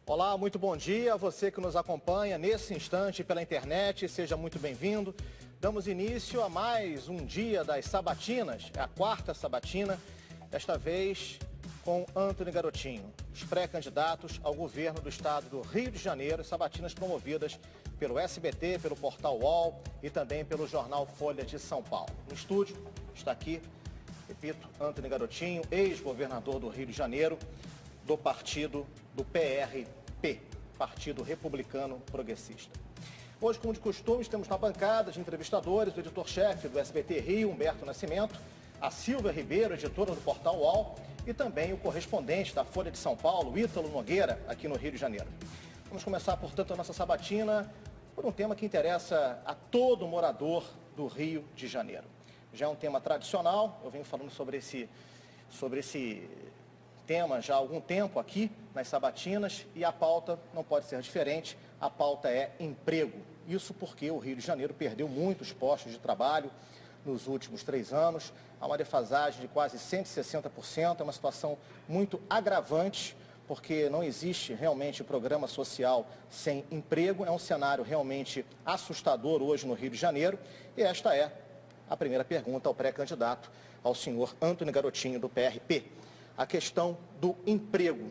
Olá, muito bom dia a você que nos acompanha nesse instante pela internet, seja muito bem-vindo. Damos início a mais um dia das sabatinas, é a quarta sabatina, desta vez com Antony Garotinho, os pré-candidatos ao governo do estado do Rio de Janeiro, sabatinas promovidas pelo SBT, pelo portal UOL e também pelo jornal Folha de São Paulo. No estúdio está aqui, repito, Antony Garotinho, ex-governador do Rio de Janeiro, do partido do PRP, Partido Republicano Progressista. Hoje, como de costume, temos na bancada de entrevistadores o editor-chefe do SBT Rio, Humberto Nascimento, a Silvia Ribeiro, editora do portal UOL, e também o correspondente da Folha de São Paulo, Ítalo Nogueira, aqui no Rio de Janeiro. Vamos começar, portanto, a nossa sabatina por um tema que interessa a todo morador do Rio de Janeiro. Já é um tema tradicional, eu venho falando sobre esse tema já há algum tempo aqui nas sabatinas e a pauta não pode ser diferente, a pauta é emprego. Isso porque o Rio de Janeiro perdeu muitos postos de trabalho nos últimos 3 anos, há uma defasagem de quase 160%, é uma situação muito agravante, porque não existe realmente programa social sem emprego, é um cenário realmente assustador hoje no Rio de Janeiro, e esta é a primeira pergunta ao pré-candidato, ao senhor Antony Garotinho, do PRP. A questão do emprego.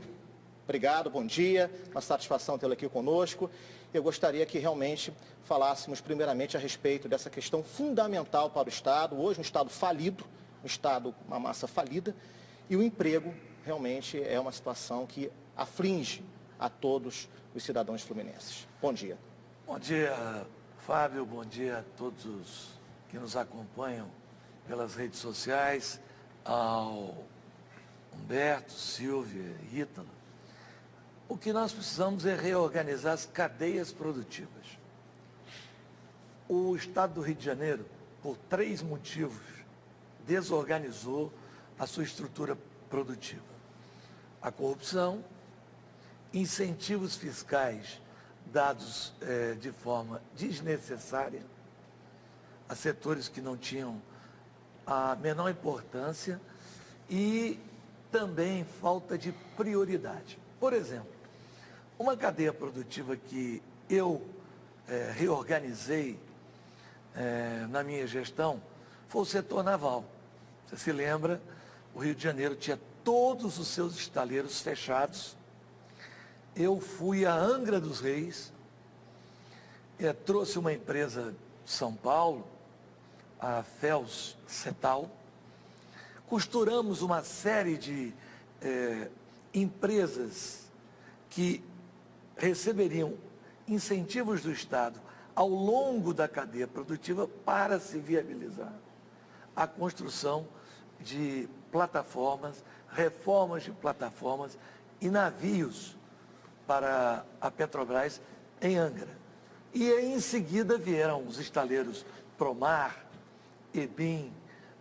Obrigado, bom dia, uma satisfação tê-lo aqui conosco. Eu gostaria que realmente falássemos primeiramente a respeito dessa questão fundamental para o Estado, hoje um Estado falido, um Estado, uma massa falida, e o emprego realmente é uma situação que aflige a todos os cidadãos fluminenses. Bom dia. Bom dia, Fábio, bom dia a todos que nos acompanham pelas redes sociais, ao Humberto, Silvia, Ítalo. O que nós precisamos é reorganizar as cadeias produtivas. O Estado do Rio de Janeiro, por 3 motivos, desorganizou a sua estrutura produtiva. A corrupção, incentivos fiscais dados de forma desnecessária a setores que não tinham a menor importância e também falta de prioridade. Por exemplo, uma cadeia produtiva que eu reorganizei na minha gestão foi o setor naval. Você se lembra, o Rio de Janeiro tinha todos os seus estaleiros fechados. Eu fui a Angra dos Reis, trouxe uma empresa de São Paulo, a Fels Cetal, costuramos uma série de empresas que receberiam incentivos do Estado ao longo da cadeia produtiva para se viabilizar a construção de plataformas, reformas de plataformas e navios para a Petrobras em Angra. E em seguida vieram os estaleiros Promar, Ebim,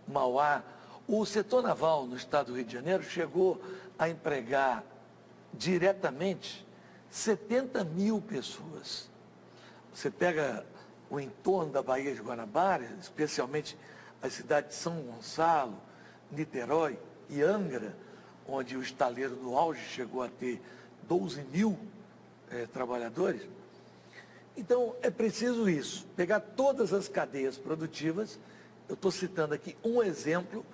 Mauá. O setor naval no estado do Rio de Janeiro chegou a empregar diretamente 70 mil pessoas. Você pega o entorno da Baía de Guanabara, especialmente as cidades de São Gonçalo, Niterói e Angra, onde o estaleiro no auge chegou a ter 12 mil trabalhadores. Então, é preciso isso, pegar todas as cadeias produtivas. Eu estou citando aqui um exemplo,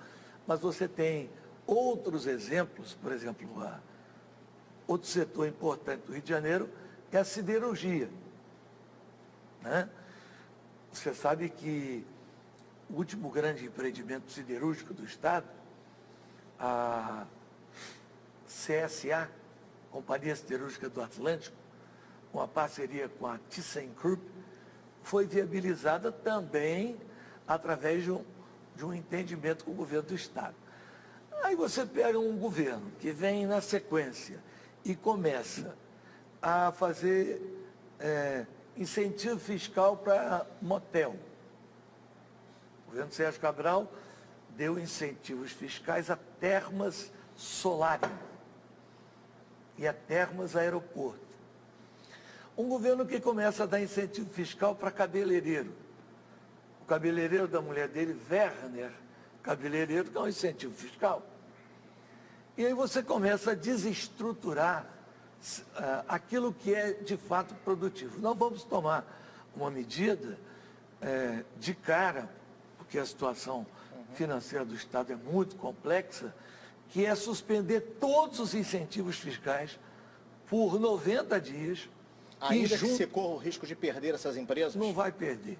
mas você tem outros exemplos. Por exemplo, outro setor importante do Rio de Janeiro é a siderurgia, né? Você sabe que o último grande empreendimento siderúrgico do Estado, a CSA, Companhia Siderúrgica do Atlântico, com a parceria com a ThyssenKrupp, foi viabilizada também através de um entendimento com o governo do Estado. Aí você pega um governo que vem na sequência e começa a fazer incentivo fiscal para motel. O governo Sérgio Cabral deu incentivos fiscais a Termas Solarium e a Termas Aeroporto. Um governo que começa a dar incentivo fiscal para cabeleireiro. O cabeleireiro da mulher dele, Werner Cabeleireiro, que é um incentivo fiscal. E aí você começa a desestruturar aquilo que é de fato produtivo. Não vamos tomar uma medida de cara, porque a situação financeira do Estado é muito complexa, que é suspender todos os incentivos fiscais por 90 dias. Ainda que se corra o risco de perder essas empresas? Não vai perder.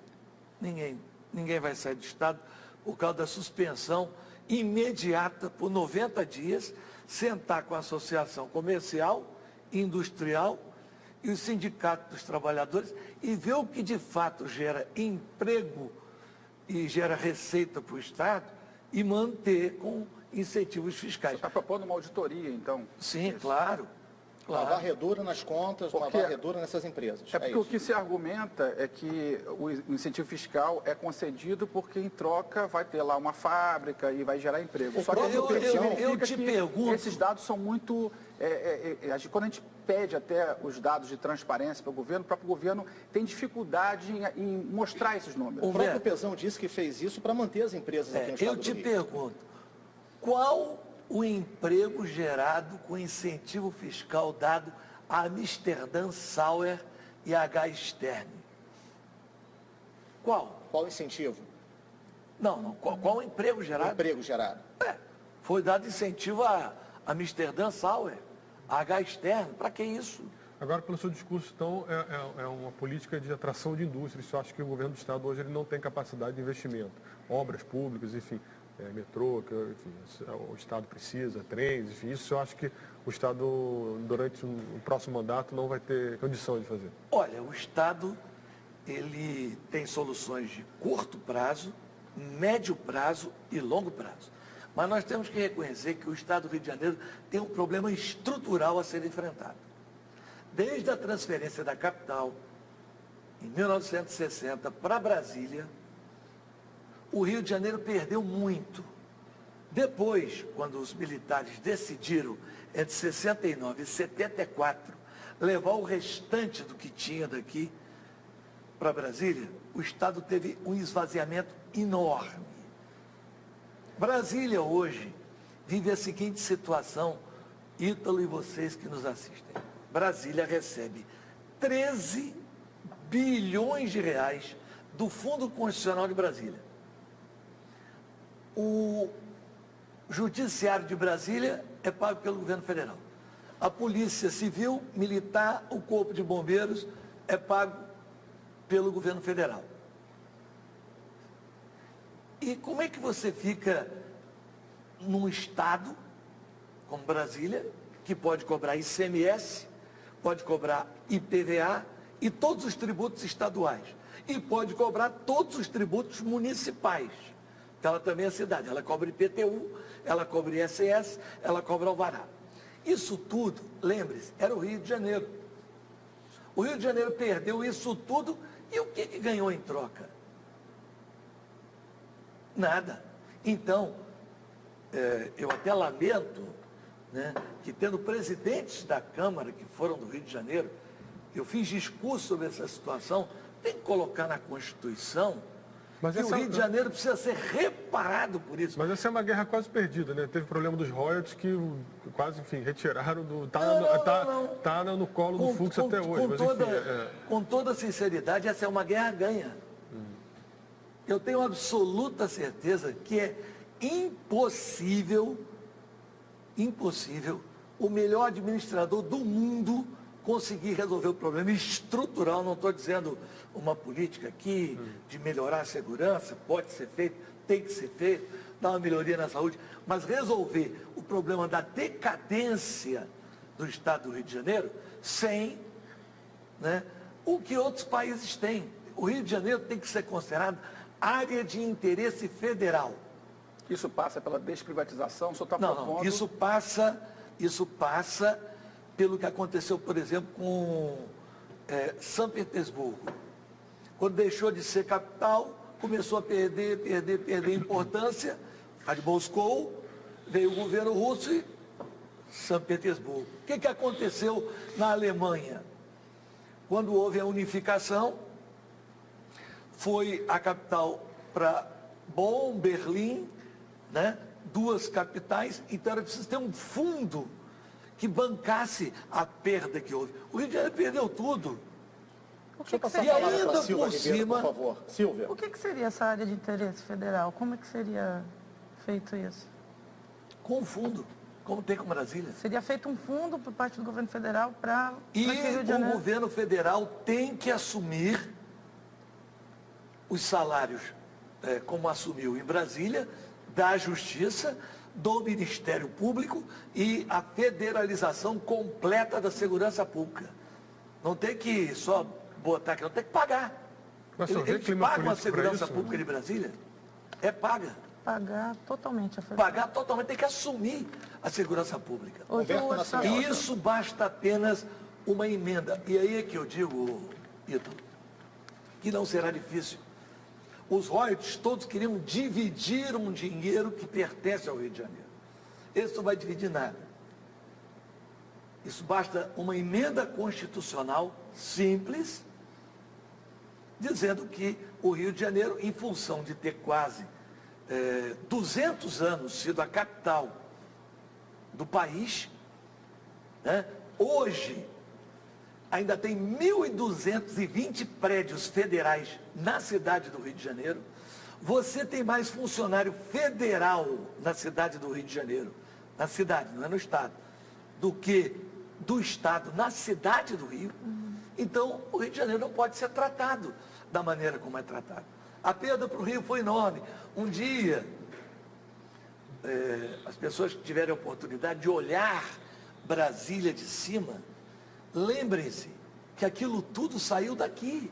Ninguém vai sair do Estado por causa da suspensão imediata por 90 dias, sentar com a associação comercial, industrial e o sindicato dos trabalhadores e ver o que de fato gera emprego e gera receita para o Estado e manter com incentivos fiscais. Você está propondo uma auditoria, então? Sim, claro. Uma varredura nas contas, uma varredura nessas empresas. É porque o que se argumenta é que o incentivo fiscal é concedido porque em troca vai ter lá uma fábrica e vai gerar emprego. Só que eu te pergunto... Esses dados são muito... quando a gente pede até os dados de transparência para o próprio governo tem dificuldade em mostrar esses números. O próprio Pezão disse que fez isso para manter as empresas aqui no Estado do Rio. Eu te pergunto, qual o emprego gerado com incentivo fiscal dado a Amsterdã Sauer e a H. Stern? Qual? Qual incentivo? Não. Qual o emprego gerado? O emprego gerado. Foi dado incentivo a Amsterdã Sauer, a H. Stern. Para que isso? Agora, pelo seu discurso, então, é uma política de atração de indústrias. Eu acho que o governo do Estado hoje ele não tem capacidade de investimento. Obras públicas, enfim. Metrô, que enfim, o Estado precisa, trens, enfim, isso eu acho que o Estado, durante o próximo mandato, não vai ter condição de fazer. Olha, o Estado, ele tem soluções de curto prazo, médio prazo e longo prazo. Mas nós temos que reconhecer que o Estado do Rio de Janeiro tem um problema estrutural a ser enfrentado. Desde a transferência da capital, em 1960, para Brasília, o Rio de Janeiro perdeu muito. Depois, quando os militares decidiram, entre 69 e 74, levar o restante do que tinha daqui para Brasília, o Estado teve um esvaziamento enorme. Brasília hoje vive a seguinte situação, Ítalo e vocês que nos assistem. Brasília recebe 13 bilhões de reais do Fundo Constitucional de Brasília. O Judiciário de Brasília é pago pelo governo federal. A Polícia Civil, Militar, o Corpo de Bombeiros é pago pelo governo federal. E como é que você fica num estado como Brasília, que pode cobrar ICMS, pode cobrar IPVA e todos os tributos estaduais, e pode cobrar todos os tributos municipais? Ela também é cidade, ela cobra IPTU, ela cobra ISS, ela cobra alvará. Isso tudo, lembre-se, era o Rio de Janeiro. O Rio de Janeiro perdeu isso tudo e o que ganhou em troca? Nada. Então, eu até lamento, né, que tendo presidentes da Câmara que foram do Rio de Janeiro, eu fiz discurso sobre essa situação, tem que colocar na Constituição. Mas e o Rio de Janeiro precisa ser reparado por isso. Mas essa é uma guerra quase perdida, né? Teve problema dos royalties que quase, enfim, retiraram do... Tá no colo do Fux até hoje. Com toda sinceridade, essa é uma guerra ganha. Eu tenho absoluta certeza que é impossível o melhor administrador do mundo conseguir resolver o problema estrutural. Não estou dizendo uma política aqui de melhorar a segurança, pode ser feito, tem que ser feito, dar uma melhoria na saúde, mas resolver o problema da decadência do Estado do Rio de Janeiro sem, né, o que outros países têm. O Rio de Janeiro tem que ser considerado área de interesse federal. Isso passa pela desprivatização? O senhor está propondo... Não, isso passa pelo que aconteceu, por exemplo, com São Petersburgo. Quando deixou de ser capital, começou a perder importância. A de Moscou, veio o governo russo e São Petersburgo. O que aconteceu na Alemanha? Quando houve a unificação, foi a capital para Bonn, Berlim, né? Duas capitais, então era preciso ter um fundo que bancasse a perda que houve. O Rio de Janeiro perdeu tudo. Deixa eu passar a E palavra ainda para a Silvia por Ribeiro, cima- por favor. Silvia. O que seria essa área de interesse federal? Como é que seria feito isso? Com o fundo, como tem com Brasília. Seria feito um fundo por parte do governo federal para E que Rio de o Janeiro... governo federal tem que assumir os salários, como assumiu em Brasília, da Justiça, do Ministério Público e a federalização completa da segurança pública. Não tem que só botar aqui, não tem que pagar. Mas só vê Eles clima pagam a político pra segurança isso, pública de Brasília? É paga. Pagar totalmente a federal. Pagar totalmente, tem que assumir a segurança pública. Hoje Humberto o Nascimento. E isso basta apenas uma emenda. E aí é que eu digo, Ito, que não será difícil. Os royalties todos queriam dividir um dinheiro que pertence ao Rio de Janeiro. Esse não vai dividir nada. Isso basta uma emenda constitucional simples, dizendo que o Rio de Janeiro, em função de ter quase 200 anos sido a capital do país, né, hoje ainda tem 1.220 prédios federais na cidade do Rio de Janeiro. Você tem mais funcionário federal na cidade do Rio de Janeiro, na cidade, não é no estado, do que do estado na cidade do Rio. Então, o Rio de Janeiro não pode ser tratado da maneira como é tratado. A perda para o Rio foi enorme. Um dia, as pessoas que tiverem a oportunidade de olhar Brasília de cima, lembrem-se que aquilo tudo saiu daqui.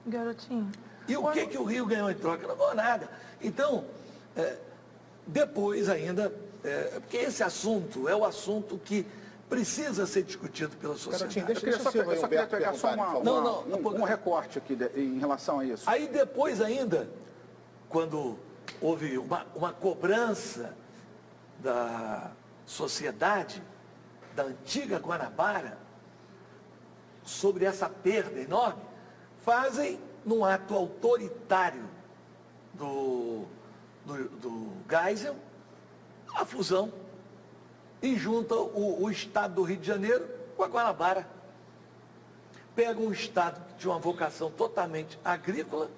Garotinho. E o que o Rio ganhou em troca? Não ganhou nada. Então, depois ainda, porque esse assunto é o assunto que precisa ser discutido pela sociedade. Garotinho, deixa Eu o Silvio e só o queria Humberto pegar só perguntarem, por favor. um recorte aqui em relação a isso. Aí depois ainda, quando houve uma cobrança da sociedade, da antiga Guanabara, sobre essa perda enorme, fazem, num ato autoritário do Geisel, a fusão e juntam o estado do Rio de Janeiro com a Guanabara. Pega um estado que tinha uma vocação totalmente agrícola,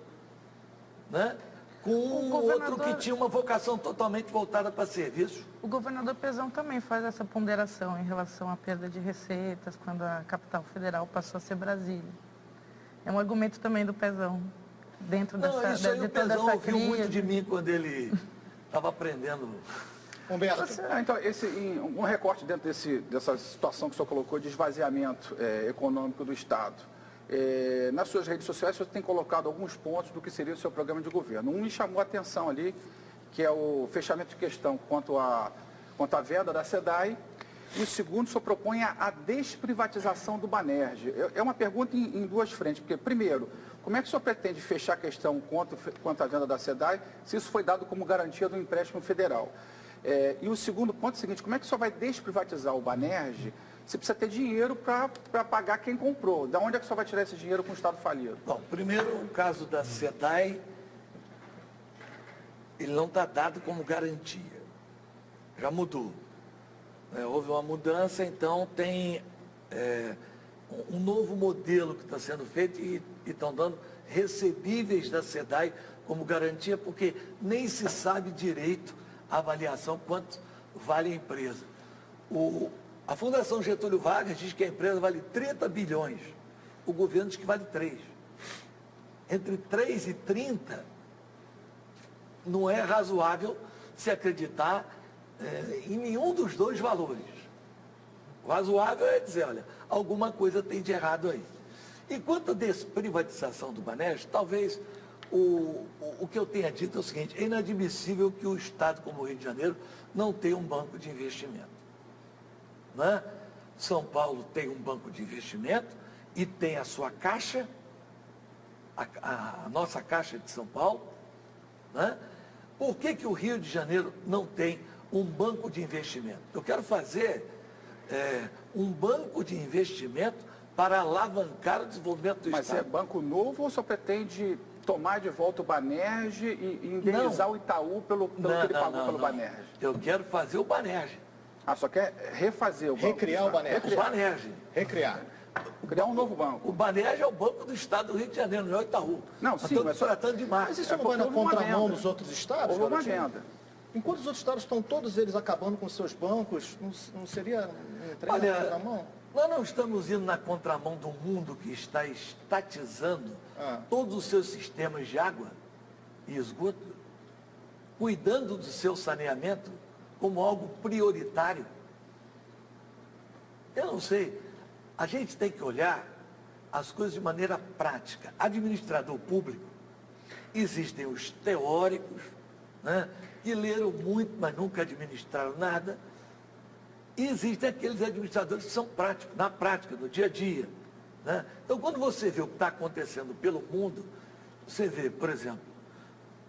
né, com outro que tinha uma vocação totalmente voltada para serviço. O governador Pezão também faz essa ponderação em relação à perda de receitas quando a capital federal passou a ser Brasília. É um argumento também do Pezão, dentro Não, dessa, isso aí de o toda Pezão essa ouviu crise. muito de mim quando ele estava aprendendo. Humberto. Então, um recorte dentro dessa situação que o senhor colocou de esvaziamento econômico do Estado. Nas suas redes sociais, o senhor tem colocado alguns pontos do que seria o seu programa de governo. Um me chamou a atenção ali, que é o fechamento de questão quanto à venda da SEDAI. E o segundo, o senhor propõe a desprivatização do Banerj. É uma pergunta em duas frentes, porque, primeiro, como é que o senhor pretende fechar a questão quanto à venda da SEDAI, se isso foi dado como garantia do empréstimo federal? E o segundo ponto é o seguinte, como é que o senhor vai desprivatizar o Banerj se precisa ter dinheiro para pagar quem comprou? Da onde é que o senhor vai tirar esse dinheiro com o Estado falido? Bom, primeiro, o caso da SEDAI, ele não está dado como garantia. Já mudou. Houve uma mudança, então tem um novo modelo que está sendo feito e estão dando recebíveis da SEDAI como garantia, porque nem se sabe direito a avaliação quanto vale a empresa. A Fundação Getúlio Vargas diz que a empresa vale 30 bilhões. O governo diz que vale 3. Entre 3 e 30, não é razoável se acreditar em nenhum dos dois valores. O razoável é dizer, olha, alguma coisa tem de errado aí. E quanto à desprivatização do Banerj, talvez o que eu tenha dito é o seguinte, é inadmissível que o Estado como o Rio de Janeiro não tenha um banco de investimento. Né? São Paulo tem um banco de investimento e tem a sua caixa, a nossa caixa de São Paulo. Né? Por que o Rio de Janeiro não tem um banco de investimento? Eu quero fazer um banco de investimento para alavancar o desenvolvimento do Mas Estado. é banco novo ou só pretende tomar de volta o Banerj e indenizar o Itaú pelo que ele pagou pelo Banerj? Eu quero fazer o Banerj. Ah, só quer refazer o banco. Recriar o Banerj. O Banerj. Recriar. Criar um novo banco. O Banerj é o Banco do Estado do Rio de Janeiro, não é o Itaú. Não, Nós sim, estamos mas só- tratando de marca. Mas isso não vai porque na houve uma contramão venda. dos outros estados, Houve uma Garotinho? venda. Enquanto os outros estados estão todos eles acabando com seus bancos, não seria um trem na Olha, contramão? nós não estamos indo na contramão do mundo que está estatizando todos os seus sistemas de água e esgoto, cuidando do seu saneamento como algo prioritário. Eu não sei, a gente tem que olhar as coisas de maneira prática. Administrador público, existem os teóricos, né, que leram muito, mas nunca administraram nada. E existem aqueles administradores que são práticos, na prática, no dia a dia. Né? Então, quando você vê o que está acontecendo pelo mundo, você vê, por exemplo,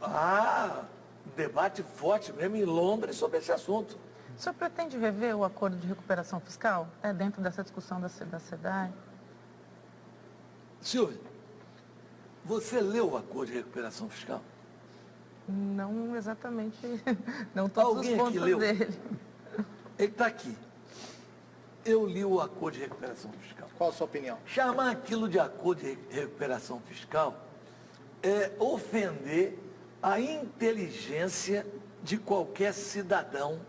um debate forte mesmo em Londres sobre esse assunto. O senhor pretende rever o acordo de recuperação fiscal? É dentro dessa discussão da SEDAI? Silvio, você leu o acordo de recuperação fiscal? Não exatamente, não todos Alguém os aqui pontos leu? dele. Ele está aqui. Eu li o acordo de recuperação fiscal. Qual a sua opinião? Chamar aquilo de acordo de recuperação fiscal é ofender a inteligência de qualquer cidadão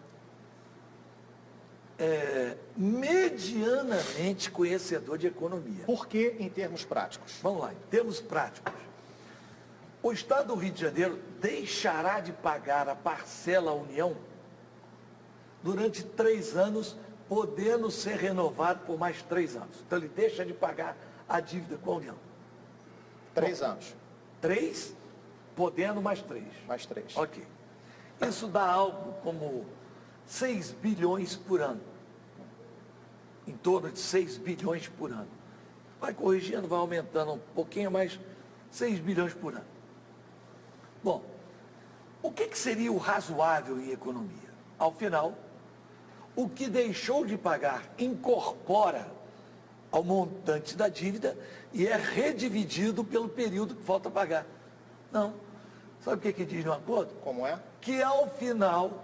medianamente conhecedor de economia. Por que em termos práticos? Vamos lá, em termos práticos. O Estado do Rio de Janeiro deixará de pagar a parcela à União durante 3 anos, podendo ser renovado por mais 3 anos. Então, ele deixa de pagar a dívida com a União. 3 anos. 3, podendo mais 3. Mais 3. Ok. Isso dá algo como 6 bilhões por ano. Em torno de 6 bilhões por ano. Vai corrigindo, vai aumentando um pouquinho, mas 6 bilhões por ano. Bom, o que seria o razoável em economia? Ao final, o que deixou de pagar incorpora ao montante da dívida e é redividido pelo período que falta pagar. Não. Sabe o que diz no acordo? Como é? Que ao final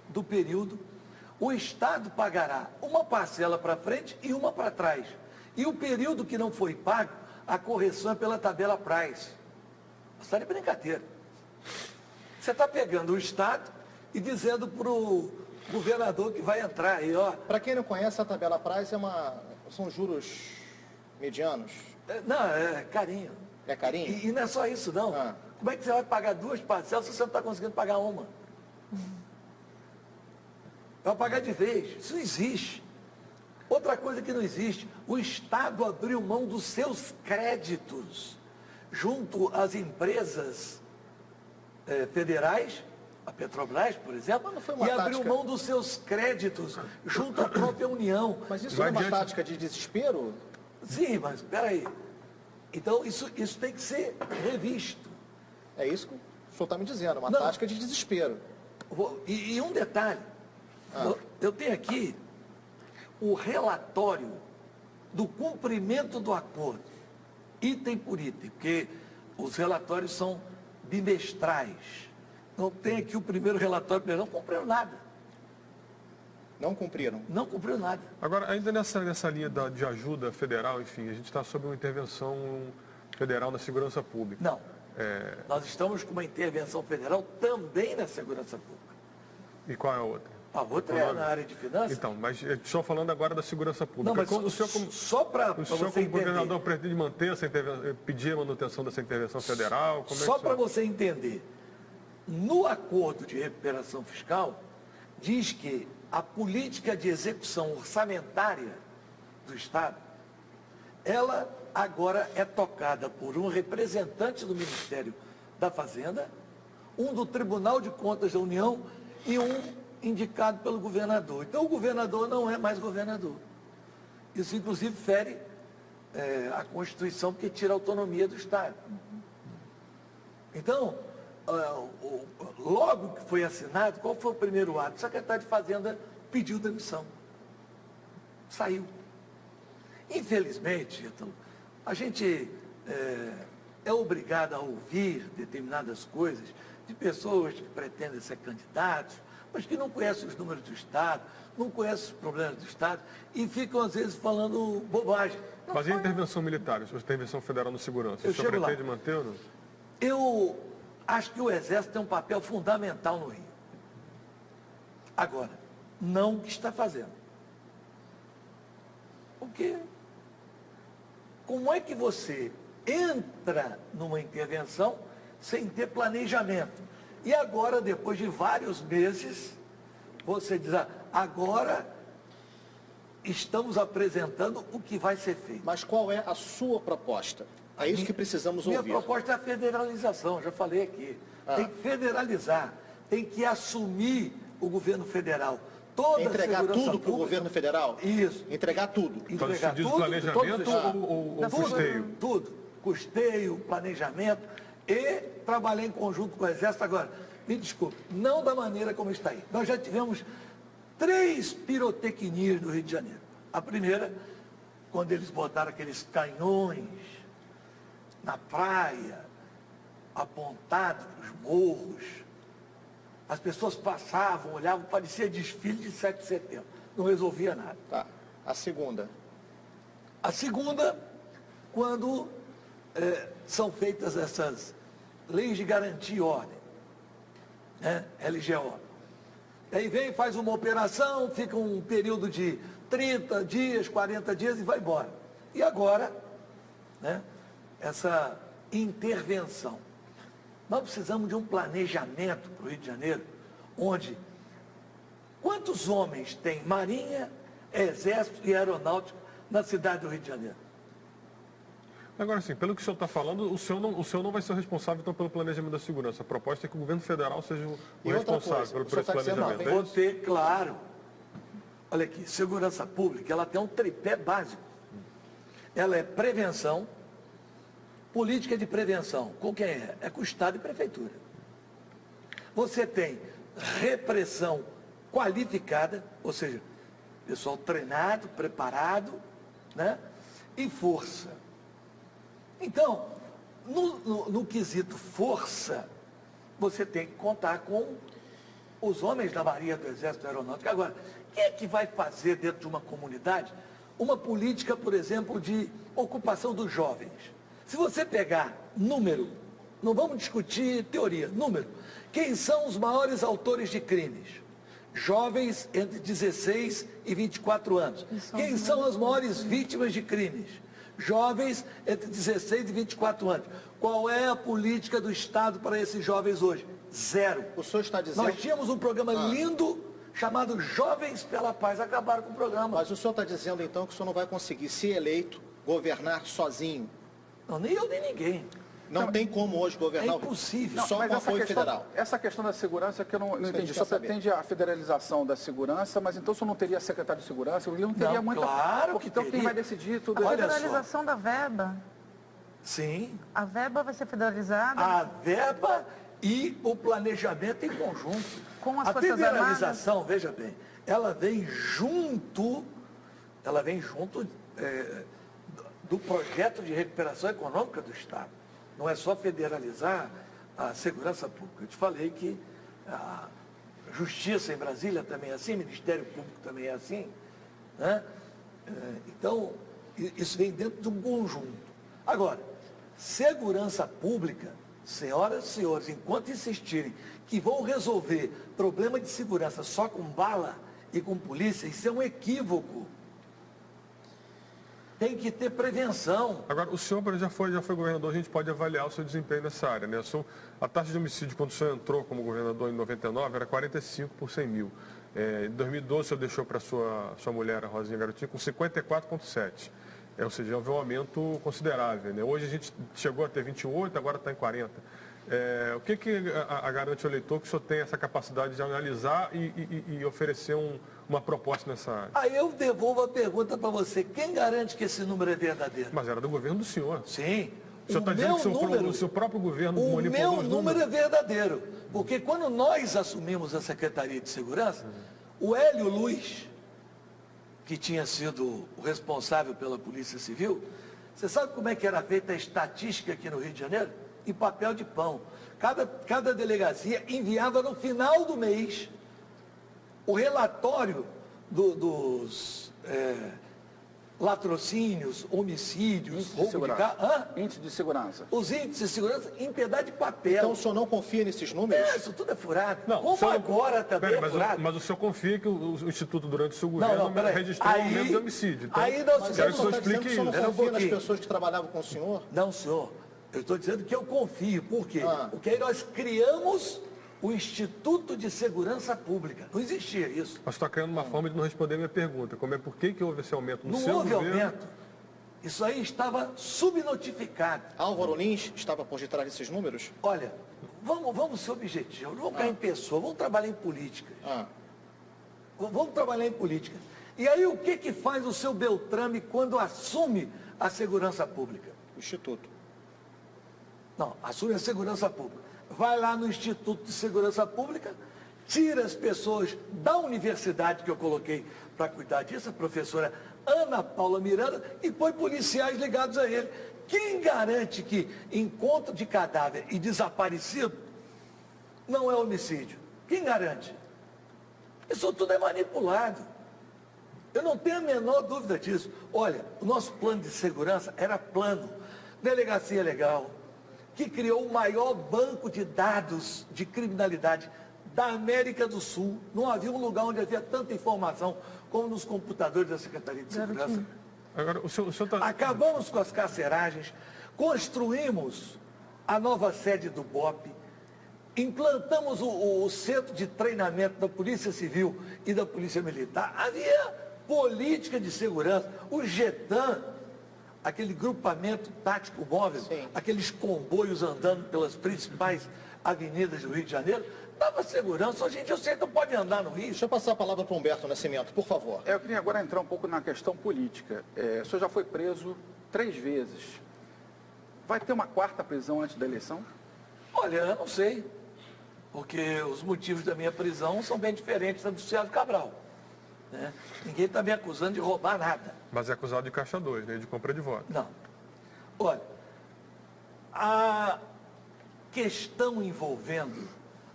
do período, o Estado pagará uma parcela para frente e uma para trás. E o período que não foi pago, a correção é pela tabela Price. Você está de brincadeira. Você está pegando o Estado e dizendo para o governador que vai entrar aí, ó. Para quem não conhece, a tabela Price são juros medianos. Não, é carinho. É carinho? E não é só isso, não. Como é que você vai pagar 2 parcelas se você não está conseguindo pagar uma? Vai pagar de vez. Isso não existe. Outra coisa que não existe, o Estado abriu mão dos seus créditos junto às empresas federais, a Petrobras, por exemplo, e abriu mão dos seus créditos junto à própria União. Mas isso não é uma tática de desespero? Sim, mas espera aí. Então, isso tem que ser revisto. É isso que o senhor está me dizendo, uma tática de desespero. E um detalhe, eu tenho aqui o relatório do cumprimento do acordo, item por item, porque os relatórios são bimestrais. Então, tem aqui o primeiro relatório, não cumpriram nada. Não cumpriram? Não cumpriram nada. Agora, ainda nessa linha de ajuda federal, enfim, a gente está sob uma intervenção federal na segurança pública. Não. Nós estamos com uma intervenção federal também na segurança pública. E qual é a outra? A outra é na área de finanças. Então, mas estou falando agora da segurança pública. Não, mas só para você como entender. governador pretende manter essa intervenção, pedir a manutenção dessa intervenção federal? Só para você entender. No acordo de recuperação fiscal, diz que a política de execução orçamentária do Estado, ela agora é tocada por um representante do Ministério da Fazenda, um do Tribunal de Contas da União e um indicado pelo governador. Então, o governador não é mais governador. Isso, inclusive, fere a Constituição, porque tira a autonomia do Estado. Então, logo que foi assinado, qual foi o primeiro ato? O secretário de Fazenda pediu demissão. Saiu. Infelizmente, então, a gente é obrigado a ouvir determinadas coisas de pessoas que pretendem ser candidatos, mas que não conhecem os números do Estado, não conhecem os problemas do Estado e ficam, às vezes, falando bobagem. Mas e a intervenção militar, a intervenção federal no segurança? O senhor pretende manter ou não? Eu acho que o Exército tem um papel fundamental no Rio. Agora, não o que está fazendo. Porque como é que você entra numa intervenção sem ter planejamento? E agora, depois de vários meses, você diz, agora estamos apresentando o que vai ser feito. Mas qual é a sua proposta? É isso que precisamos ouvir. Minha proposta é a federalização, já falei aqui. Tem que federalizar, tem que assumir o governo federal. Toda entregar tudo para o governo federal? Isso. Entregar tudo. Entregar diz tudo, planejamento ou custeio? Tudo. Custeio, planejamento e trabalhar em conjunto com o Exército. Agora, me desculpe, não da maneira como está aí. Nós já tivemos 3 pirotecnias no Rio de Janeiro. A primeira, quando eles botaram aqueles canhões na praia, apontados para os morros. As pessoas passavam, olhavam, parecia desfile de 7 de setembro. Não resolvia nada. Tá. A segunda? A segunda, quando são feitas essas leis de garantia e ordem, né? LGO. Aí vem, faz uma operação, fica um período de 30 dias, 40 dias e vai embora. E agora, né? Essa intervenção. Nós precisamos de um planejamento para o Rio de Janeiro, onde quantos homens tem Marinha, Exército e Aeronáutica na cidade do Rio de Janeiro? Agora, sim, pelo que o senhor está falando, o senhor não vai ser o responsável então, pelo planejamento da segurança. A proposta é que o governo federal seja o responsável por esse planejamento. Vou ter, claro. Olha aqui, segurança pública, ela tem um tripé básico. Ela é prevenção, política de prevenção. Com quem é? É com o Estado e Prefeitura. Você tem repressão qualificada, ou seja, pessoal treinado, preparado, né? E força. Então, no quesito força, você tem que contar com os homens da Marinha, do Exército, da Aeronáutica. Agora, quem é que vai fazer dentro de uma comunidade uma política, por exemplo, de ocupação dos jovens? Se você pegar número, não vamos discutir teoria, número. Quem são os maiores autores de crimes? Jovens entre 16 e 24 anos. Quem são as maiores vítimas de crimes? Jovens entre 16 e 24 anos. Qual é a política do Estado para esses jovens hoje? Zero. O senhor está dizendo... Nós tínhamos um programa lindo chamado Jovens pela Paz. Acabaram com o programa. Mas o senhor está dizendo, então, que o senhor não vai conseguir, se eleito, governar sozinho? Não, nem eu, nem ninguém. Não tem como hoje governar. É impossível. Só com apoio federal. Essa questão da segurança que eu não entendi. Só pretende a federalização da segurança, mas então o senhor não teria secretário de segurança? Ele não teria muita... Claro que então teria. quem vai decidir tudo? A federalização da verba. Sim. A verba vai ser federalizada? A verba e o planejamento em conjunto. Com as a Forças federalização, Armadas? veja bem, ela vem junto do projeto de recuperação econômica do Estado. Não é só federalizar a segurança pública. Eu te falei que a Justiça em Brasília também é assim, Ministério Público também é assim, né? Então, isso vem dentro de um conjunto. Agora, segurança pública, senhoras e senhores, enquanto insistirem que vão resolver problema de segurança só com bala e com polícia, isso é um equívoco. Tem que ter prevenção. Agora, o senhor já foi governador, a gente pode avaliar o seu desempenho nessa área, né? A taxa de homicídio, quando o senhor entrou como governador em 99, era 45 por 100 mil. Em 2012, o senhor deixou para sua mulher, a Rosinha Garotinho, com 54,7. Ou seja, houve um aumento considerável, né? Hoje a gente chegou a ter 28, agora está em 40. O que garante ao eleitor que o senhor tem essa capacidade de analisar e oferecer uma proposta nessa área? Aí eu devolvo a pergunta para você. Quem garante que esse número é verdadeiro? Mas era do governo do senhor. Sim. O senhor está dizendo que o seu próprio governo manipulou os números? O meu número é verdadeiro. Porque quando nós assumimos a Secretaria de Segurança, o Hélio Luz, que tinha sido o responsável pela Polícia Civil, você sabe como é que era feita a estatística aqui no Rio de Janeiro? Em papel de pão. Cada delegacia enviava no final do mês O relatório dos latrocínios, homicídios, roubo de carro... Índice de segurança. Os índices de segurança em pedaço de papel. Então o senhor não confia nesses números? Isso tudo é furado. Não, Como senhor, agora também é furado. Mas o senhor confia que o Instituto, durante o seu governo, registrou um aumento de homicídio. Então, aí nós Mas quero que o senhor está dizendo explique que o senhor isso. não confia nas pessoas que trabalhavam com o senhor? Não, senhor. Eu estou dizendo que eu confio. Por quê? Ah. Porque aí nós criamos o Instituto de Segurança Pública. Não existia isso. Mas está criando uma forma de não responder a minha pergunta. Por que houve esse aumento no Não seu houve governo? aumento. Isso aí estava subnotificado. Álvaro Lins estava por detrás desses números? Olha, vamos ser objetivos, não vamos cair em pessoa, vamos trabalhar em política. Vamos trabalhar em política. E aí o que faz o seu Beltrame quando assume a segurança pública? O Instituto. Não, assume a segurança pública. Vai lá no Instituto de Segurança Pública, tira as pessoas da universidade que eu coloquei para cuidar disso, a professora Ana Paula Miranda, e põe policiais ligados a ele. Quem garante que encontro de cadáver e desaparecido não é homicídio? Quem garante? Isso tudo é manipulado. Eu não tenho a menor dúvida disso. Olha, o nosso plano de segurança era plano. Delegacia Legal, que criou o maior banco de dados de criminalidade da América do Sul. Não havia um lugar onde havia tanta informação como nos computadores da Secretaria de Segurança. Agora, o senhor tá... Acabamos com as carceragens, construímos a nova sede do BOP, implantamos o centro de treinamento da Polícia Civil e da Polícia Militar. Havia política de segurança, o GETAM, aquele grupamento tático móvel, Sim. aqueles comboios andando pelas principais avenidas do Rio de Janeiro, dava segurança. Hoje em dia você não pode andar no Rio. Deixa eu passar a palavra para o Humberto Nascimento, por favor. Eu queria agora entrar um pouco na questão política. O senhor já foi preso 3 vezes. Vai ter uma 4ª prisão antes da eleição? Olha, eu não sei, porque os motivos da minha prisão são bem diferentes da do Sérgio Cabral. Né? Ninguém está me acusando de roubar nada. Mas é acusado de caixa 2, né? De compra de voto. Não. Olha, a questão envolvendo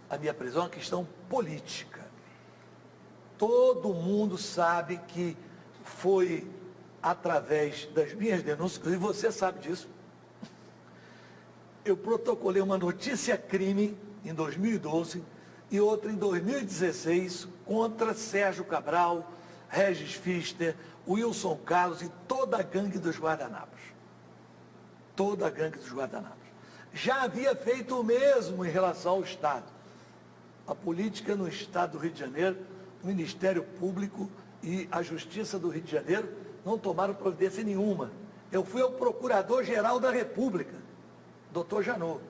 a minha prisão é uma questão política. Todo mundo sabe que foi através das minhas denúncias, e você sabe disso. Eu protocolei uma notícia-crime em 2012 e outra em 2016 contra Sérgio Cabral, Regis Pfister, Wilson Carlos e toda a gangue dos guardanapos. Toda a gangue dos guardanapos. Já havia feito o mesmo em relação ao Estado. A política no Estado do Rio de Janeiro, o Ministério Público e a Justiça do Rio de Janeiro não tomaram providência nenhuma. Eu fui ao Procurador-Geral da República, Dr. Janot.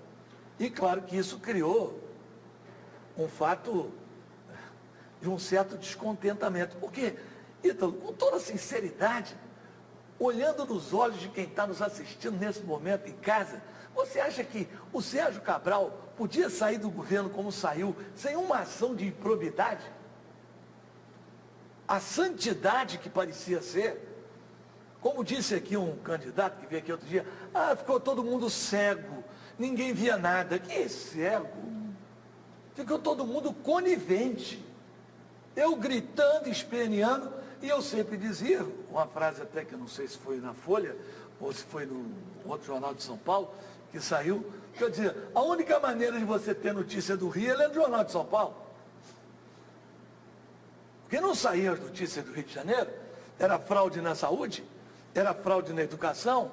E claro que isso criou um fato de um certo descontentamento. Porque, Ítalo, com toda sinceridade, olhando nos olhos de quem está nos assistindo nesse momento em casa, você acha que o Sérgio Cabral podia sair do governo como saiu, sem uma ação de improbidade? A santidade que parecia ser, como disse aqui um candidato que veio aqui outro dia, ficou todo mundo cego, ninguém via nada. Que cego? Ficou todo mundo conivente. Eu gritando, esperneando, e eu sempre dizia, uma frase até que eu não sei se foi na Folha, ou se foi no outro jornal de São Paulo, que saiu, que eu dizia, a única maneira de você ter notícia do Rio é no Jornal de São Paulo. Porque não saíam as notícias do Rio de Janeiro, era fraude na saúde, era fraude na educação.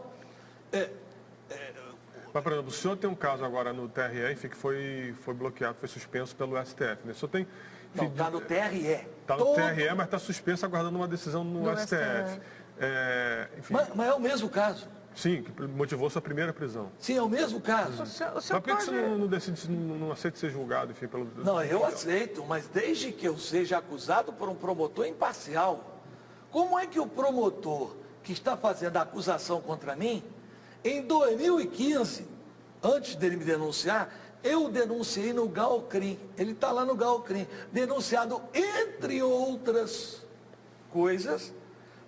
Mas, por exemplo, o senhor tem um caso agora no TRE, enfim, que foi bloqueado, foi suspenso pelo STF, né? O senhor tem... Não, está no TRE. Está no TRE, mas está suspenso aguardando uma decisão no STF. Enfim. Mas é o mesmo caso. Sim, que motivou sua primeira prisão. Sim, é o mesmo caso. Mas por que você não decide, não aceita ser julgado, enfim, pelo... Não, eu aceito, mas desde que eu seja acusado por um promotor imparcial. Como é que o promotor que está fazendo a acusação contra mim, em 2015, antes dele me denunciar, eu denunciei no Galcrim, ele está lá no Galcrim, denunciado, entre outras coisas,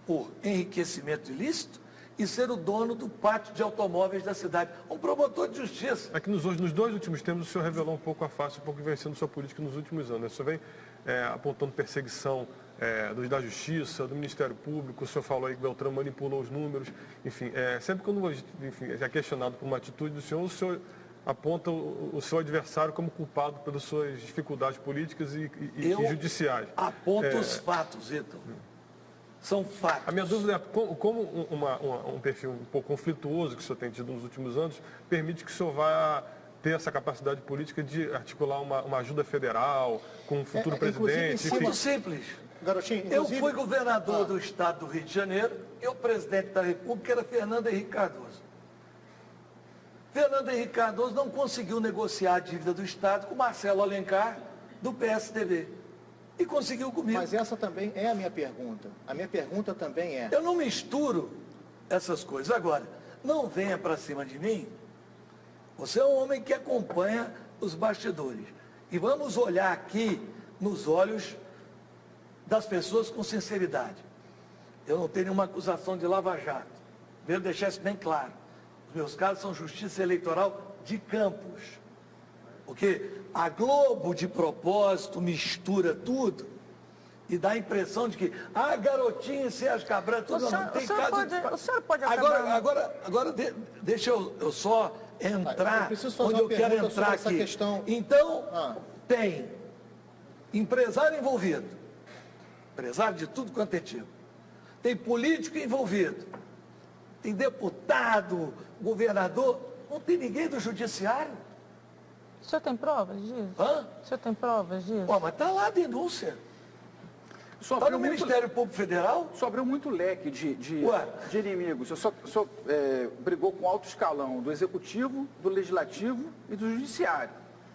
por enriquecimento ilícito e ser o dono do pátio de automóveis da cidade. Um promotor de justiça. É que nos 2 últimos tempos o senhor revelou um pouco a face, um pouco que vem sendo sua política nos últimos anos. O senhor vem apontando perseguição da Justiça, do Ministério Público, o senhor falou aí que Beltrão manipulou os números, enfim, sempre quando é questionado por uma atitude do senhor, o senhor aponta o seu adversário como culpado pelas suas dificuldades políticas e judiciais. Aponto os fatos, Vitor. São fatos. A minha dúvida é como um perfil um pouco conflituoso que o senhor tem tido nos últimos anos permite que o senhor vá ter essa capacidade política de articular uma ajuda federal com um futuro presidente. Muito simples. Garotinho, eu fui governador do estado do Rio de Janeiro e o presidente da República era Fernando Henrique Cardoso. Fernando Henrique Cardoso não conseguiu negociar a dívida do Estado com Marcelo Alencar, do PSDB. E conseguiu comigo. Mas essa também é a minha pergunta. A minha pergunta também é... Eu não misturo essas coisas. Agora, não venha para cima de mim. Você é um homem que acompanha os bastidores. E vamos olhar aqui nos olhos das pessoas com sinceridade. Eu não tenho nenhuma acusação de lava-jato. Quero deixar isso bem claro. Os meus casos são justiça eleitoral de campos. Porque a Globo, de propósito, mistura tudo e dá a impressão de que, garotinho, Sérgio Cabral, tudo não tem caso... O senhor pode acabar... Agora deixa eu só entrar onde eu quero entrar aqui. Questão... Então, tem empresário envolvido, empresário de tudo quanto é tipo. Tem político envolvido, tem deputado, governador, não tem ninguém do judiciário. O senhor tem provas disso? Hã? O senhor tem provas disso? Mas está lá a denúncia. Está no Ministério Público Federal? Só abriu muito leque de inimigos. O senhor brigou com alto escalão do Executivo, do Legislativo e do Judiciário,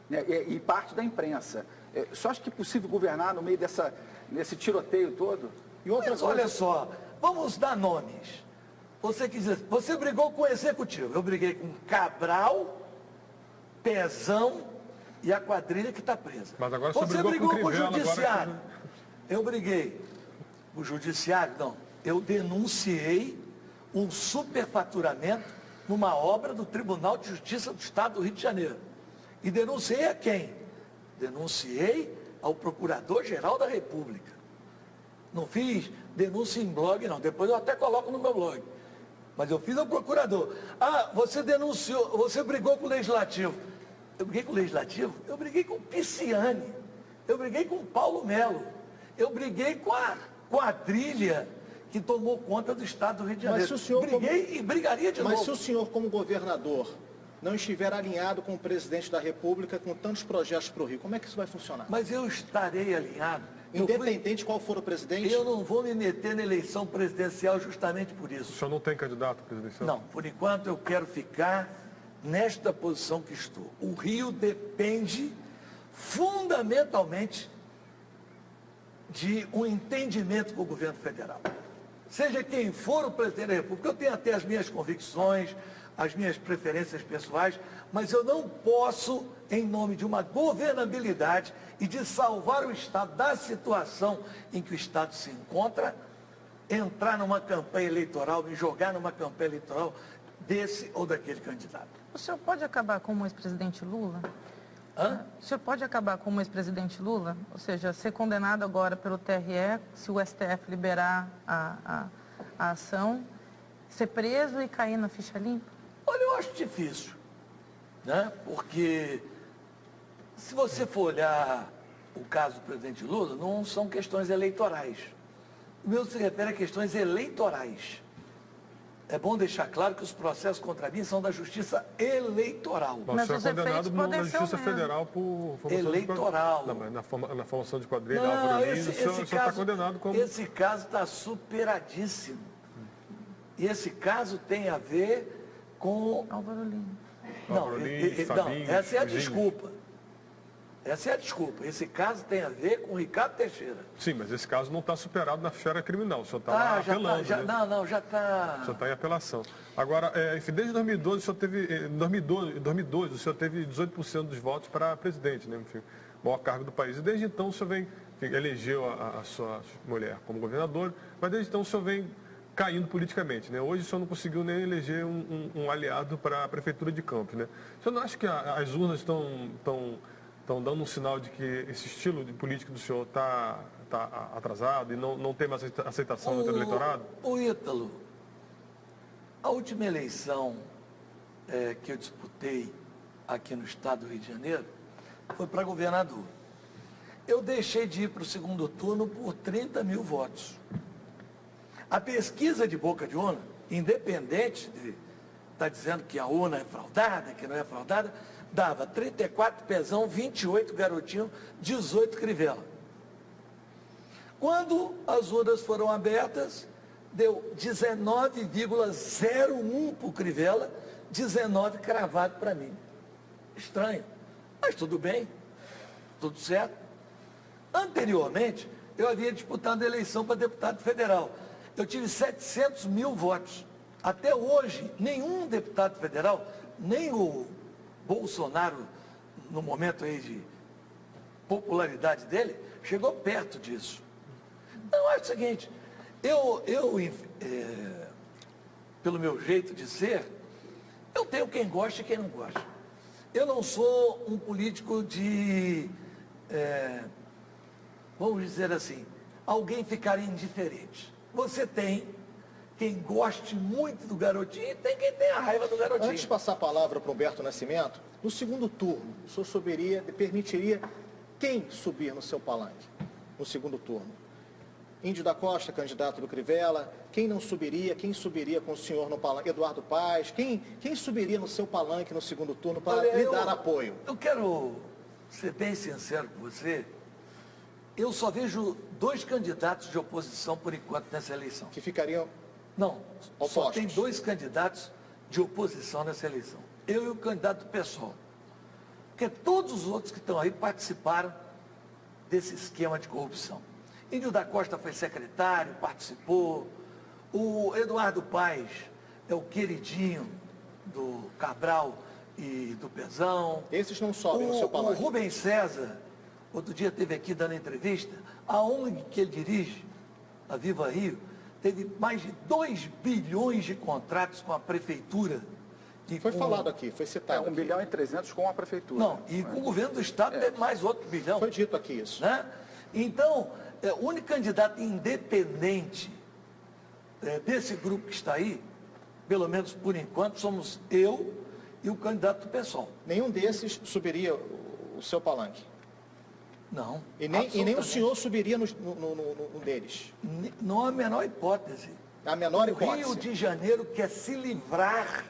né, e parte da imprensa. Só acha que é possível governar no meio desse tiroteio todo? E outras coisas... Olha só, vamos dar nomes. Você brigou com o Executivo. Eu briguei com Cabral, Pezão e a quadrilha que está presa. Mas agora você brigou com o Judiciário. Agora... Eu briguei. O Judiciário, não. Eu denunciei um superfaturamento numa obra do Tribunal de Justiça do Estado do Rio de Janeiro. E denunciei a quem? Denunciei ao Procurador-Geral da República. Não fiz denúncia em blog, não. Depois eu até coloco no meu blog. Mas eu fiz ao procurador. Você denunciou, você brigou com o Legislativo. Eu briguei com o Legislativo? Eu briguei com o Pisciani. Eu briguei com o Paulo Melo. Eu briguei com a quadrilha que tomou conta do Estado do Rio de Janeiro. Mas se o senhor briguei e brigaria de novo. Mas se o senhor, como governador, não estiver alinhado com o presidente da República, com tantos projetos para o Rio, como é que isso vai funcionar? Mas eu estarei alinhado. Independente de qual for o presidente? Eu não vou me meter na eleição presidencial justamente por isso. O senhor não tem candidato presidencial? Não, por enquanto eu quero ficar nesta posição que estou. O Rio depende fundamentalmente de um entendimento com o governo federal. Seja quem for o presidente da República, eu tenho até as minhas convicções, as minhas preferências pessoais, mas eu não posso, em nome de uma governabilidade e de salvar o Estado da situação em que o Estado se encontra, entrar numa campanha eleitoral, me jogar numa campanha eleitoral desse ou daquele candidato. O senhor pode acabar com o ex-presidente Lula? O senhor pode acabar com o ex-presidente Lula? Ou seja, ser condenado agora pelo TRE, se o STF liberar a ação, ser preso e cair na ficha limpa? Olha, eu acho difícil, né? Porque se você for olhar o caso do presidente Lula, não são questões eleitorais. O meu se refere a questões eleitorais. É bom deixar claro que os processos contra mim são da Justiça Eleitoral. Mas o senhor é condenado na Justiça Federal por formação eleitoral. Na formação de quadrilha, Álvaro Lins, o senhor está condenado como... Esse caso está superadíssimo. E esse caso tem a ver com... Álvaro Lins. Não, essa é a desculpa. Essa é a desculpa. Esse caso tem a ver com o Ricardo Teixeira. Sim, mas esse caso não está superado na esfera criminal. O senhor está lá apelando. já está... O senhor está em apelação. Agora, enfim, desde 2012, o senhor teve... Em 2012, o senhor teve 18% dos votos para presidente, né? Enfim, o maior cargo do país. E desde então, o senhor elegeu a sua mulher como governador, mas desde então o senhor vem caindo politicamente, né? Hoje o senhor não conseguiu nem eleger um aliado para a Prefeitura de Campos, né? O senhor não acha que as urnas estão dando um sinal de que esse estilo de política do senhor está atrasado e não tem mais aceitação no eleitorado? O Ítalo, a última eleição que eu disputei aqui no estado do Rio de Janeiro foi para governador. Eu deixei de ir para o segundo turno por 30 mil votos. A pesquisa de boca de urna, independente de estar dizendo que a urna é fraudada, que não é fraudada, dava 34 Pezão, 28 Garotinho, 18 Crivella. Quando as urnas foram abertas, deu 19,01 para o Crivella, 19 cravado para mim. Estranho, mas tudo bem, tudo certo. Anteriormente, eu havia disputado a eleição para deputado federal. Eu tive 700 mil votos. Até hoje, nenhum deputado federal, nem o Bolsonaro, no momento aí de popularidade dele, chegou perto disso. Então, eu acho o seguinte, pelo meu jeito de ser, eu tenho quem gosta e quem não gosta. Eu não sou um político de, vamos dizer assim, alguém ficar indiferente. Você tem quem goste muito do Garotinho e tem quem tenha raiva do Garotinho. Antes de passar a palavra para o Humberto Nascimento, no segundo turno, o senhor permitiria quem subir no seu palanque no segundo turno? Índio da Costa, candidato do Crivella, quem não subiria, quem subiria com o senhor no palanque? Eduardo Paes, quem subiria no seu palanque no segundo turno para lhe dar apoio? Eu quero ser bem sincero com você, eu só vejo 2 candidatos de oposição por enquanto nessa eleição. Que ficariam Não, opostos. Só tem 2 candidatos de oposição nessa eleição. Eu e o candidato do PSOL. Porque todos os outros que estão aí participaram desse esquema de corrupção. Índio da Costa foi secretário, participou. O Eduardo Paes é o queridinho do Cabral e do Pezão. Esses não sobem no seu palanque. O Rubens César, outro dia esteve aqui dando entrevista, a ONG que ele dirige, a Viva Rio, teve mais de 2 bilhões de contratos com a prefeitura. Foi falado aqui, foi citado. 1 bilhão e 300 com a prefeitura. Não, e com o governo do estado teve mais outro bilhão. Foi dito aqui isso. Né? Então, o único candidato independente desse grupo que está aí, pelo menos por enquanto, somos eu e o candidato do PSOL. Nenhum desses subiria o seu palanque? Não. E nem o senhor subiria no deles? Não há a menor hipótese. A menor o hipótese. Rio de Janeiro quer se livrar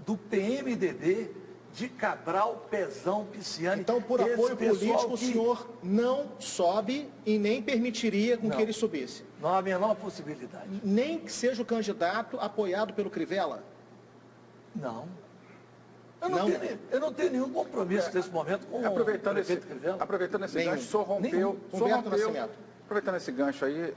do PMDB de Cabral, Pezão, Pisciani. Então, por apoio político, o senhor não sobe e nem permitiria com que ele subisse? Não há a menor possibilidade. Nem que seja o candidato apoiado pelo Crivella? Não. Eu não tenho nenhum compromisso nesse momento com o prefeito Crivella. Aproveitando esse gancho, o senhor rompeu. Aproveitando esse gancho aí,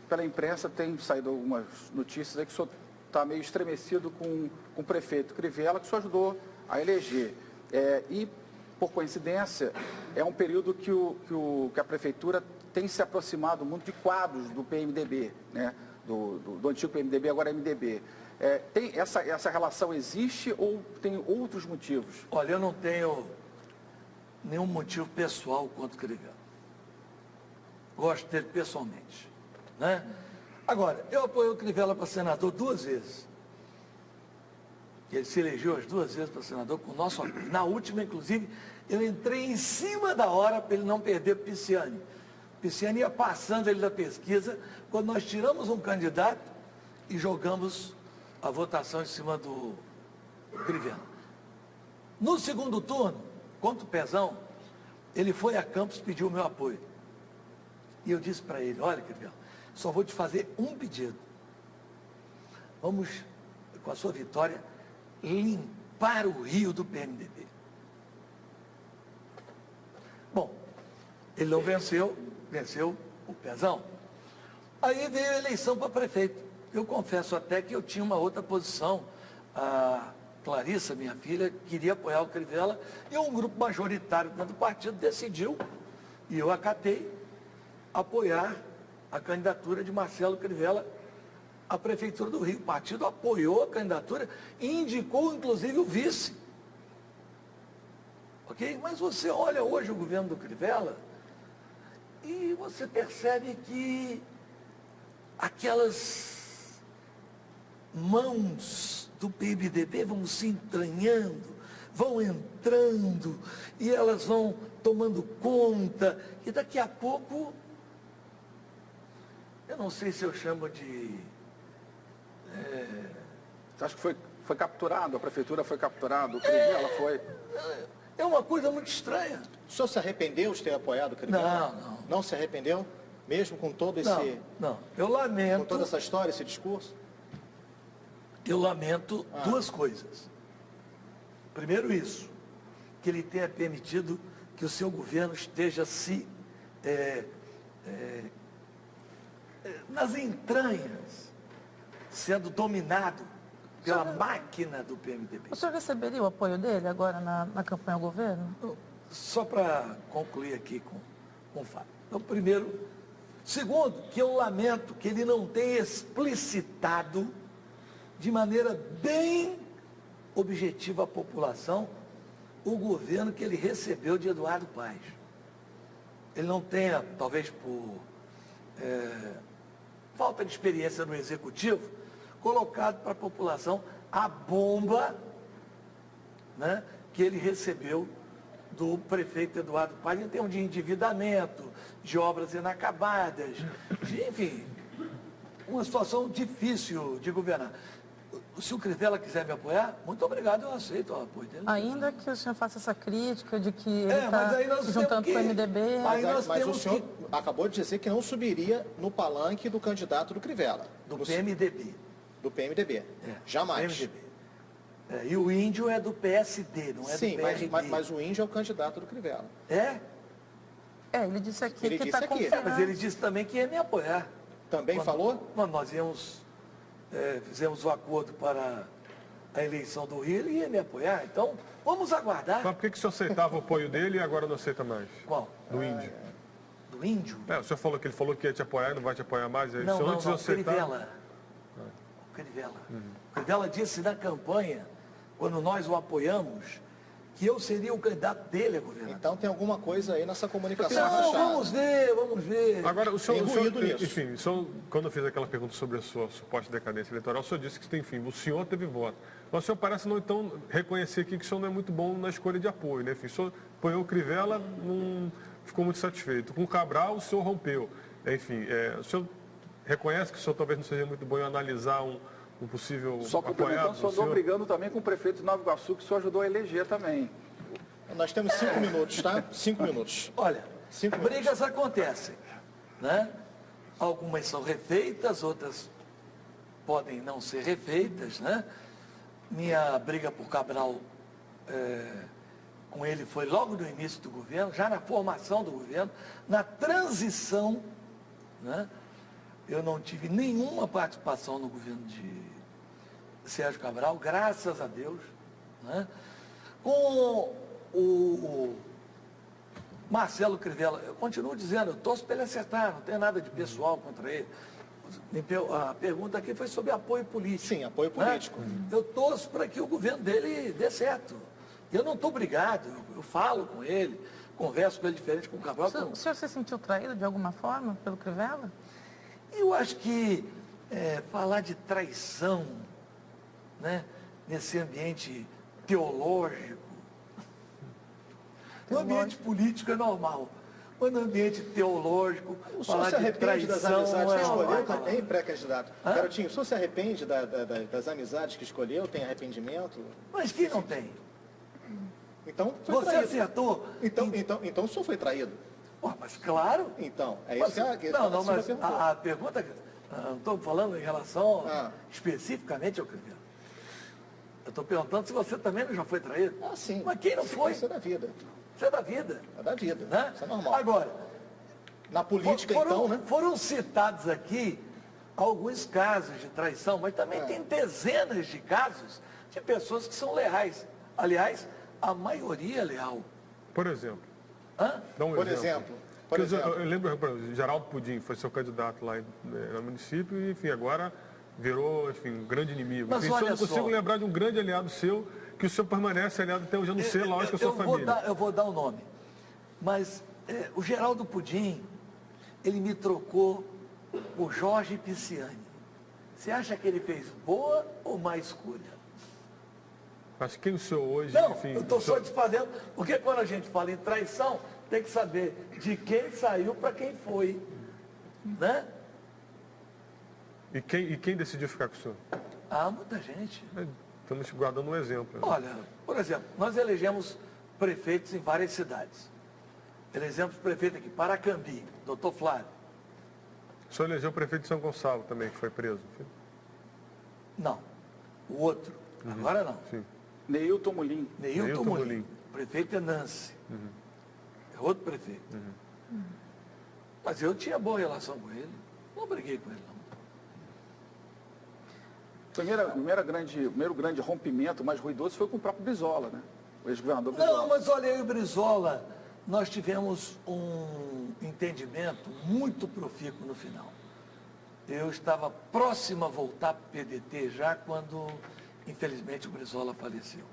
pela imprensa tem saído algumas notícias aí que o senhor está meio estremecido com o prefeito Crivella, que o senhor ajudou a eleger. E, por coincidência, é um período que a prefeitura tem se aproximado muito de quadros do PMDB, né? do antigo PMDB, agora MDB. Tem essa relação existe ou tem outros motivos? Olha, eu não tenho nenhum motivo pessoal contra o Crivella. Gosto dele pessoalmente. Né? Agora, eu apoiei o Crivella para senador 2 vezes. Ele se elegeu as 2 vezes para senador com o nosso apoio. Na última, inclusive, eu entrei em cima da hora para ele não perder o Pisciani. O Pisciani ia passando ele da pesquisa, quando nós tiramos um candidato e jogamos a votação em cima do Crivella. No segundo turno, contra o Pezão, ele foi a Campos e pediu o meu apoio. E eu disse para ele, olha, Crivella, só vou te fazer um pedido. Vamos, com a sua vitória, limpar o Rio do PMDB. Bom, ele não venceu o Pezão. Aí veio a eleição para prefeito. Eu confesso até que eu tinha uma outra posição. A Clarissa, minha filha, queria apoiar o Crivella e um grupo majoritário dentro do partido decidiu, e eu acatei, apoiar a candidatura de Marcelo Crivella a Prefeitura do Rio. O partido apoiou a candidatura e indicou, inclusive, o vice. Ok? Mas você olha hoje o governo do Crivella e você percebe que aquelas mãos do PMDB vão se entranhando, vão entrando e elas vão tomando conta. E daqui a pouco, eu não sei se eu chamo de... Você acha que foi capturado, a prefeitura foi capturada, o Crivella foi... É uma coisa muito estranha. O senhor se arrependeu de ter apoiado o Crivella? Não. Não se arrependeu? Mesmo com todo esse... Não. Eu lamento... Com toda essa história, esse discurso? Eu lamento duas coisas. Primeiro isso, que ele tenha permitido que o seu governo esteja nas entranhas, sendo dominado pela máquina do PMDB. O senhor receberia o apoio dele agora na campanha ao governo? Só para concluir aqui com o fato. Então, primeiro. Segundo, que eu lamento que ele não tenha explicitado de maneira bem objetiva à população o governo que ele recebeu de Eduardo Paes. Ele não tenha, talvez por falta de experiência no executivo, colocado para a população a bomba, né, que ele recebeu do prefeito Eduardo Paes em termos de endividamento, de obras inacabadas, enfim, uma situação difícil de governar. Se o Crivella quiser me apoiar, muito obrigado, eu aceito o apoio dele. Ainda que o senhor faça essa crítica de que ele está se juntando com o MDB... Mas o senhor acabou de dizer que não subiria no palanque do candidato do Crivella. Do PMDB. Do PMDB. Jamais. PMDB. E o Índio é do PSD, não é Sim, do PRD. mas o Índio é o candidato do Crivella. Ele disse aqui Ele que disse está aqui. confiando. Mas ele disse também que ia me apoiar. Também falou? Quando nós fizemos o acordo para a eleição do Rio, ele ia me apoiar. Então, vamos aguardar. Mas por que o senhor aceitava o apoio dele e agora não aceita mais? Qual? Do Índio. Do Índio? O senhor falou que ele falou que ia te apoiar e não vai te apoiar mais. Aí, Não, se antes de não, aceitar... Crivella. O Crivella. O Crivella disse na campanha, quando nós o apoiamos, que eu seria o candidato dele a governador. Então tem alguma coisa aí nessa comunicação Não, rachada. vamos ver. Agora, o senhor, Tem ruído nisso. enfim, o senhor, quando eu fiz aquela pergunta sobre a sua suposta decadência eleitoral, o senhor disse que, enfim, o senhor teve voto. Mas o senhor parece não, então, reconhecer aqui que o senhor não é muito bom na escolha de apoio, né? Enfim, o senhor apoiou o Crivella, não ficou muito satisfeito. Com o Cabral, o senhor rompeu. Enfim, o senhor reconhece que o senhor talvez não seja muito bom em analisar um possível Só complementando, apoiado? só andou brigando também com o prefeito de Nova Iguaçu, que o senhor ajudou a eleger também. Nós temos 5 minutos, tá? 5 minutos. Olha, 5 minutos. brigas acontecem, né? Algumas são refeitas, outras podem não ser refeitas, né? Minha briga por Cabral com ele foi logo no início do governo, já na formação do governo, na transição, né? Eu não tive nenhuma participação no governo de Sérgio Cabral, graças a Deus, né? Com o Marcelo Crivella, eu continuo dizendo, eu torço para ele acertar, não tem nada de pessoal contra ele. A pergunta aqui foi sobre apoio político. Sim, apoio político. Né? Eu torço para que o governo dele dê certo. Eu não estou brigado, eu falo com ele, converso com ele diferente com o Cabral. O senhor se sentiu traído de alguma forma pelo Crivella? Eu acho que falar de traição, né, nesse ambiente teológico, no ambiente político é normal, mas no ambiente teológico, O senhor falar se de arrepende das traição amizades que escolheu normal. também, pré-candidato? Garotinho, o senhor se arrepende das amizades que escolheu? Tem arrependimento? Mas quem não tem? Então, foi Você traído. acertou? Então o senhor foi traído. Pô, mas claro. Então, é isso que Não, a mas perguntou. a pergunta, não estou falando em relação Ah. especificamente ao Crivella. Eu estou perguntando se você também não já foi traído. Ah, sim. Mas quem não foi? Isso é da vida. Isso é da vida. É da vida. Né? Isso é normal. Agora, Na política, então, né? foram citados aqui alguns casos de traição, mas também tem dezenas de casos de pessoas que são leais. Aliás, a maioria é leal. Por exemplo. Hã? Dá um Por exemplo. Por Porque exemplo. eu lembro, por exemplo, Geraldo Pudim foi seu candidato lá no município e, enfim, agora virou, enfim, um grande inimigo. Mas Enfim, olha eu não consigo só, lembrar de um grande aliado seu, que o senhor permanece aliado até hoje. Eu não sei, lógico, a sua família. Eu vou dar o nome. Mas o Geraldo Pudim, ele me trocou por Jorge Pisciani. Você acha que ele fez boa ou má escolha? Mas quem o senhor hoje, Não, enfim... eu estou só te fazendo, porque quando a gente fala em traição, tem que saber de quem saiu para quem foi, né? E quem decidiu ficar com o senhor? Ah, muita gente. Estamos guardando um exemplo. Né? Olha, por exemplo, nós elegemos prefeitos em várias cidades. Elegemos prefeito aqui, Paracambi, doutor Flávio. O senhor elegeu o prefeito de São Gonçalo também, que foi preso? Não, o outro. Agora não. Sim. Neilton Mulim. Neilton Mulim. O prefeito é Nancy. É outro prefeito. Mas eu tinha boa relação com ele. Não briguei com ele, não. Primeiro grande rompimento mais ruidoso foi com o próprio Brizola, né? O ex-governador Brizola. Não, mas olha, eu e o Brizola, nós tivemos um entendimento muito profícuo no final. Eu estava próximo a voltar para o PDT já quando, infelizmente, o Brizola faleceu.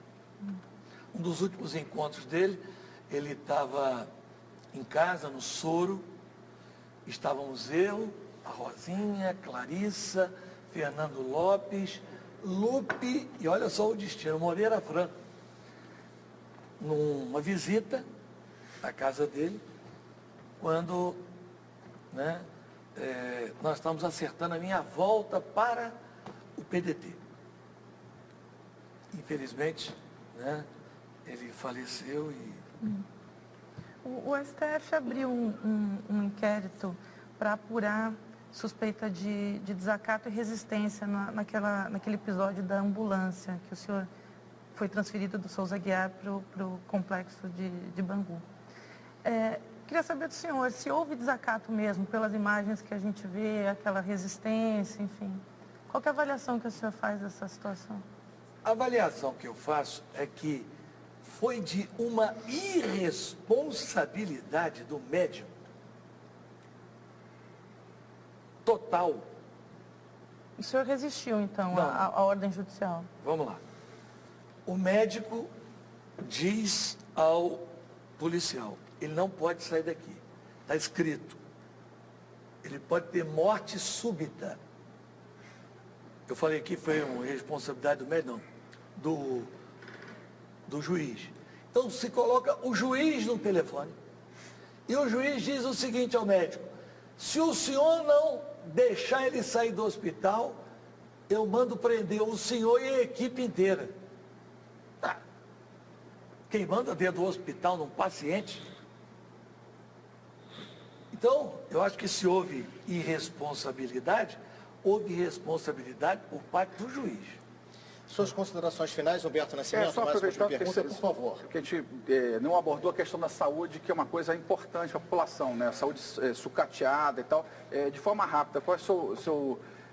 Um dos últimos encontros dele, ele estava em casa, no Soro, estávamos eu, a Rosinha, Clarissa, Fernando Lopes, Lupe, e olha só o destino, Moreira Franco, numa visita à casa dele, quando nós estamos acertando a minha volta para o PDT. Infelizmente, ele faleceu e... O STF abriu um inquérito para apurar suspeita de desacato e resistência naquele episódio da ambulância, que o senhor foi transferido do Souza Aguiar para o complexo de Bangu. Queria saber do senhor se houve desacato mesmo, pelas imagens que a gente vê, aquela resistência, enfim. Qual que é a avaliação que o senhor faz dessa situação? A avaliação que eu faço é que foi de uma irresponsabilidade do médico total. O senhor resistiu, então, à ordem judicial? Vamos lá. O médico diz ao policial, ele não pode sair daqui. Está escrito. Ele pode ter morte súbita. Eu falei que foi uma responsabilidade do médico, não, do juiz. Então se coloca o juiz no telefone e o juiz diz o seguinte ao médico: se o senhor não deixar ele sair do hospital, eu mando prender o senhor e a equipe inteira. Quem manda dentro do hospital num paciente? Então, eu acho que se houve irresponsabilidade, houve responsabilidade por parte do juiz. Suas considerações finais, Roberto Nascimento, só mais uma aproveitar pergunta, por favor. que a gente não abordou a questão da saúde, que é uma coisa importante para a população, né? A saúde sucateada e tal. De forma rápida, qual é o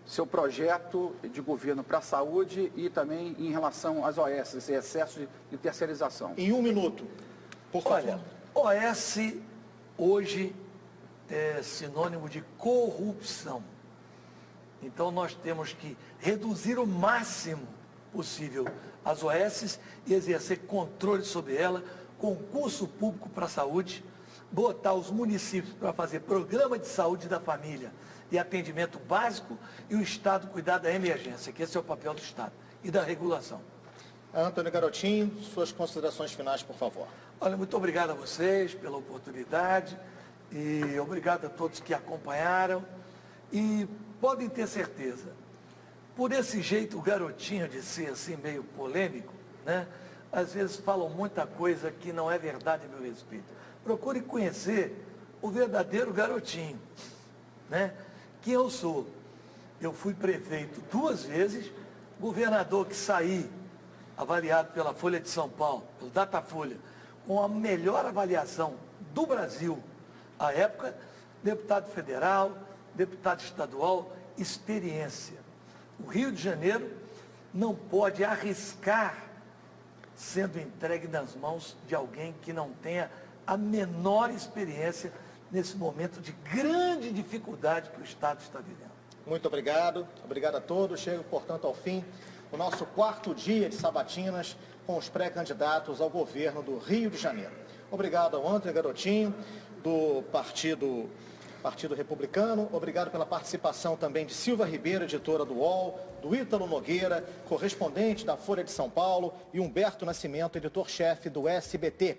seu projeto de governo para a saúde e também em relação às OS, esse excesso de terceirização? Em 1 minuto, por favor. Olha, OS hoje é sinônimo de corrupção. Então nós temos que reduzir o máximo possível as OS e exercer controle sobre ela, concurso público para a saúde, botar os municípios para fazer programa de saúde da família e atendimento básico e o Estado cuidar da emergência, que esse é o papel do Estado e da regulação. Antônio Garotinho, suas considerações finais, por favor. Olha, muito obrigado a vocês pela oportunidade e obrigado a todos que acompanharam e podem ter certeza, por esse jeito o Garotinho de ser assim meio polêmico, às vezes falam muita coisa que não é verdade a meu respeito. Procure conhecer o verdadeiro Garotinho, Quem eu sou? Eu fui prefeito 2 vezes, governador que saí, avaliado pela Folha de São Paulo, pelo Datafolha, com a melhor avaliação do Brasil, à época, deputado federal, deputado estadual, experiência. O Rio de Janeiro não pode arriscar sendo entregue nas mãos de alguém que não tenha a menor experiência nesse momento de grande dificuldade que o Estado está vivendo. Muito obrigado. Obrigado a todos. Chega, portanto, ao fim o nosso 4º dia de sabatinas com os pré-candidatos ao governo do Rio de Janeiro. Obrigado ao André Garotinho, do Partido Republicano. Obrigado pela participação também de Silva Ribeiro, editora do UOL, do Ítalo Nogueira, correspondente da Folha de São Paulo, e Humberto Nascimento, editor-chefe do SBT.